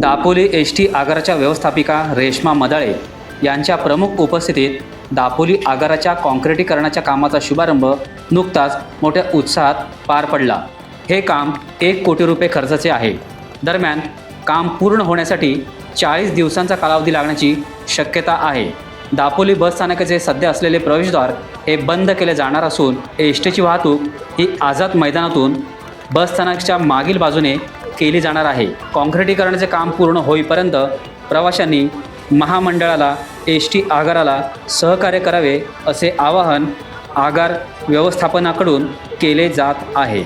Dapoli ST. आगाराच्या व्यवस्थापिका रेश्मा मदाळे यांच्या प्रमुख उपस्थितीत दापोली आगाराच्या काँक्रिटीकरणाच्या कामाचा शुभारंभ नुकताच मोठ्या उत्साहात पार पडला। हे काम 1 कोटी रुपये खर्चाचे आहे। दरम्यान काम पूर्ण होण्यासाठी 40 दिवसांचा कालावधी लागण्याची शक्यता आहे। दापोली बस स्थानकाचे सध्या असलेले प्रवेशद्वार हे बंद केले जाणार असून एस.टीची वाहतूक ही आझाद मैदानातून बस स्थानकाच्या मागील बाजूने केली जाणार आहे। काँक्रिटीकरणाचे काम पूर्ण होईपर्यंत प्रवाशांनी महामंडळाला एस.टी. आगाराला सहकार्य करावे असे आवाहन आगार व्यवस्थापनाकडून केले जात आहे।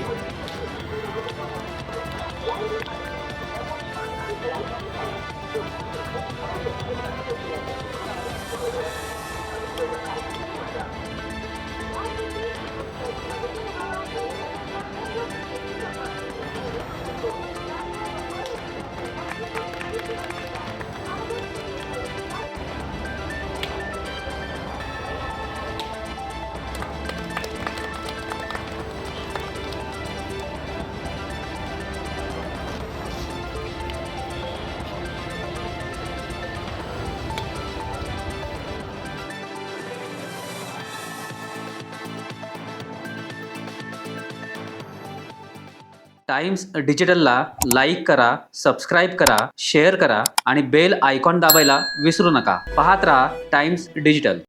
टाइम्स डिजिटलला लाईक करा, सबस्क्राईब करा, शेअर करा आणि बेल आयकॉन दाबायला विसरू नका। पाहत रहा टाइम्स डिजिटल।